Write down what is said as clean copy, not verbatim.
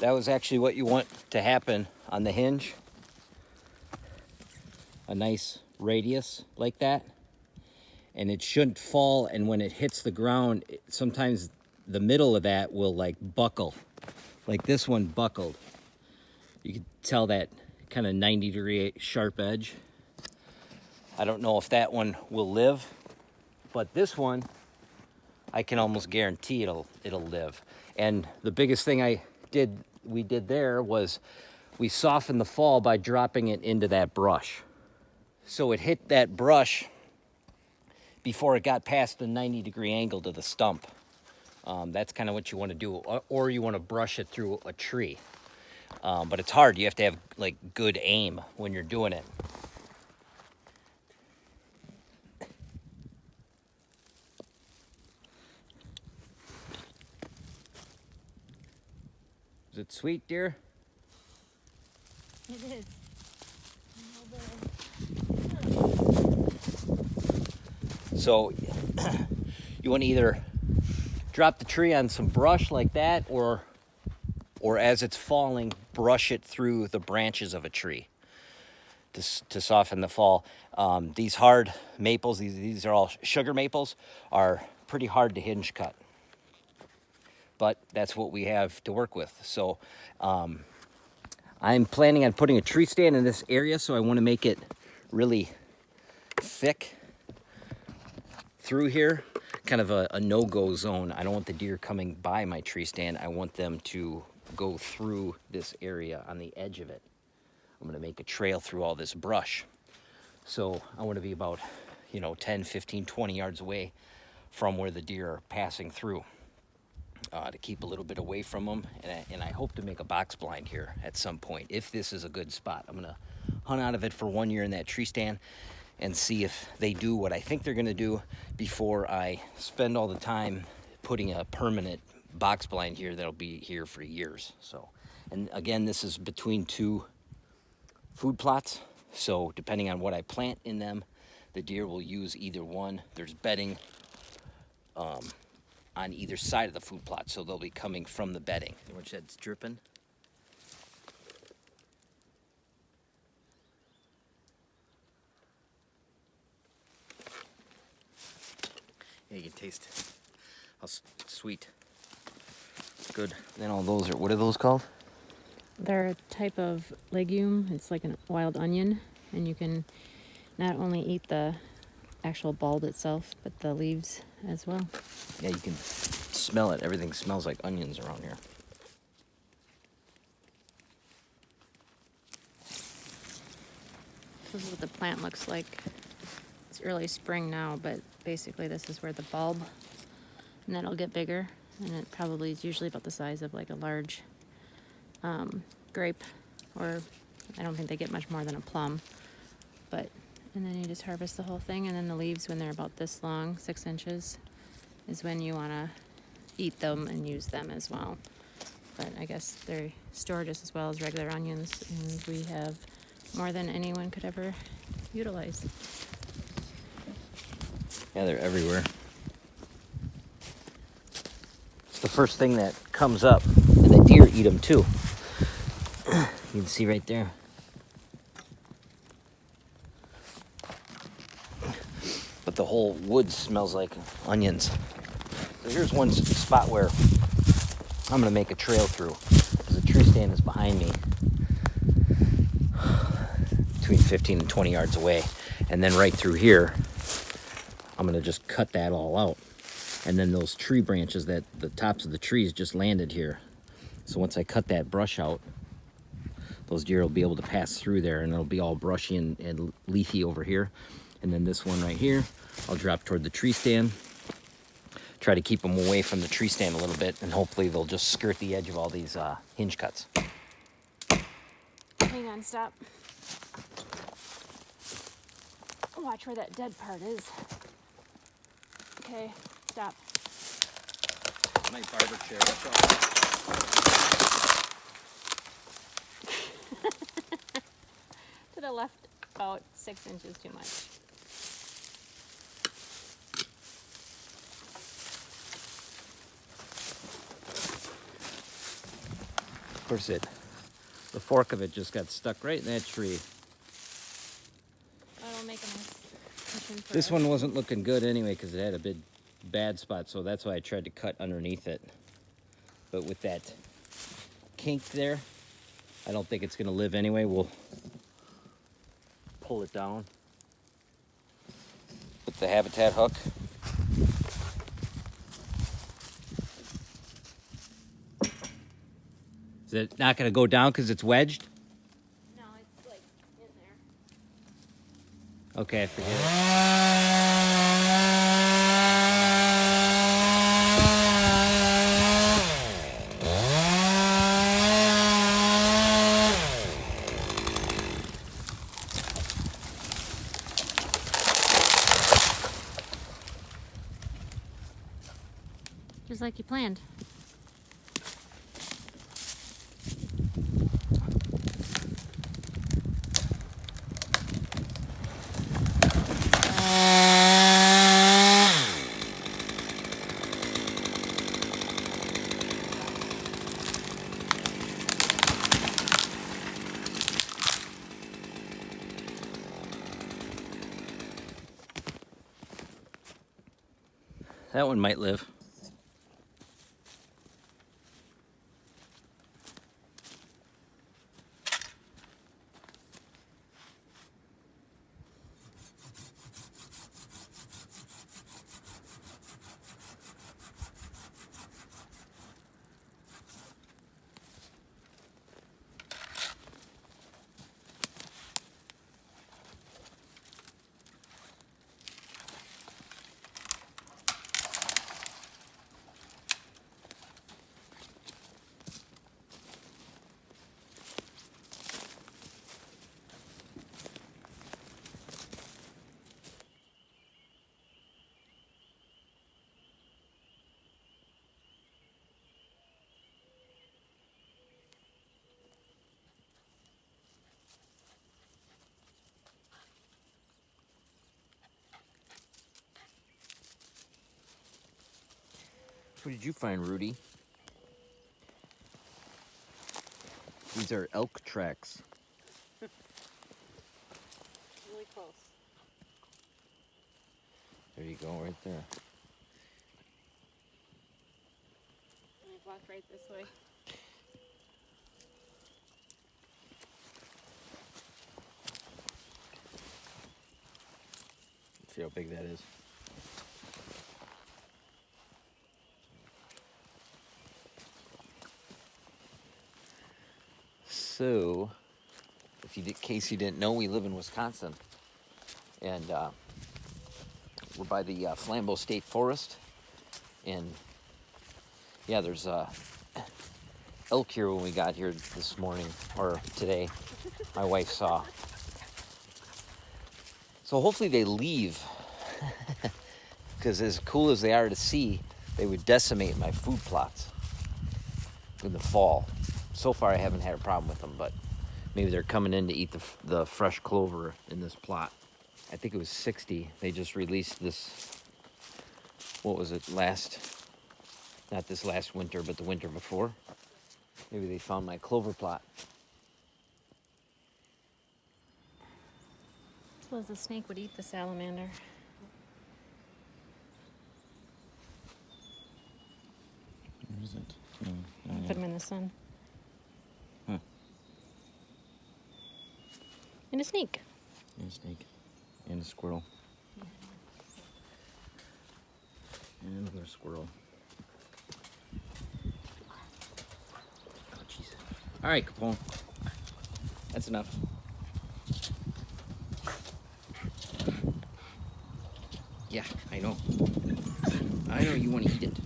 that was actually what you want to happen on the hinge. A nice radius like that. And it shouldn't fall, and when it hits the ground, sometimes the middle of that will like buckle. Like this one buckled. You can tell that kind of 90-degree sharp edge. I don't know if that one will live, but this one, I can almost guarantee it'll live. And the biggest thing we did there was we softened the fall by dropping it into that brush. So it hit that brush before it got past the 90-degree angle to the stump. That's kind of what you want to do, or you want to brush it through a tree. But it's hard. You have to have like good aim when you're doing it. Is it sweet, dear? It is. So you want to either drop the tree on some brush like that, or as it's falling, brush it through the branches of a tree to soften the fall. These hard maples, these are all sugar maples, are pretty hard to hinge cut. But that's what we have to work with. So I'm planning on putting a tree stand in this area, so I want to make it really thick through here, kind of a no-go zone. I don't want the deer coming by my tree stand. I want them to go through this area on the edge of it. I'm going to make a trail through all this brush. So I want to be about, 10, 15, 20 yards away from where the deer are passing through. To keep a little bit away from them, and I hope to make a box blind here at some point if this is a good spot. I'm gonna hunt out of it for 1 year in that tree stand and see if they do what I think they're gonna do before I spend all the time putting a permanent box blind here that'll be here for years. So, and again, this is between two food plots, so depending on what I plant in them, the deer will use either one. There's bedding on either side of the food plot, so they'll be coming from the bedding. Which that's dripping. Yeah, you can taste how sweet. Good. Then all those what are those called? They're a type of legume. It's like a wild onion, and you can not only eat the actual bulb itself, but the leaves as well. Yeah, you can smell it. Everything smells like onions around here. This is what the plant looks like. It's early spring now, but basically this is where the bulb, and then it'll get bigger, and it probably is usually about the size of like a large grape, or I don't think they get much more than a plum. But, and then you just harvest the whole thing, and then the leaves, when they're about this long, 6 inches, is when you want to eat them and use them as well. But I guess they're stored just as well as regular onions, and we have more than anyone could ever utilize. Yeah, they're everywhere. It's the first thing that comes up, and the deer eat them too. You can see right there. But the whole wood smells like onions. So here's one spot where I'm gonna make a trail through, because the tree stand is behind me, between 15 and 20 yards away. And then right through here, I'm gonna just cut that all out. And then those tree branches, that the tops of the trees just landed here. So once I cut that brush out, those deer will be able to pass through there, and it'll be all brushy and leafy over here. And then this one right here, I'll drop toward the tree stand. Try to keep them away from the tree stand a little bit, and hopefully they'll just skirt the edge of all these hinge cuts. Hang on, stop. Watch where that dead part is. Okay, stop. My barber chair, watch To the left, about 6 inches too much. Of course, the fork of it just got stuck right in that tree. That'll make a nice cushion for This us. one wasn't looking good anyway because it had a big bad spot, so that's why I tried to cut underneath it. But with that kink there, I don't think it's gonna live anyway. We'll pull it down with the habitat hook. Is it not gonna go down because it's wedged? No, it's like in there. Okay, forget it. Just like you planned. That one might live. What did you find, Rudy? These are elk tracks. Really close. There you go, right there. We walk right this way. See how big that is. So, if you did, in case you didn't know, we live in Wisconsin, and we're by the Flambeau State Forest, and yeah, there's elk here when we got here this morning or today. My wife saw. So hopefully they leave, because as cool as they are to see, they would decimate my food plots in the fall. So far, I haven't had a problem with them, but maybe they're coming in to eat the fresh clover in this plot. I think it was 60. They just released this, what was it, not this last winter, but the winter before. Maybe they found my clover plot. Suppose the snake would eat the salamander. Where is it? Put him in the sun. Huh. And a snake. And a snake. And a squirrel. And another squirrel. Oh, jeez. All right, Capone. That's enough. Yeah, I know. I know you want to eat it.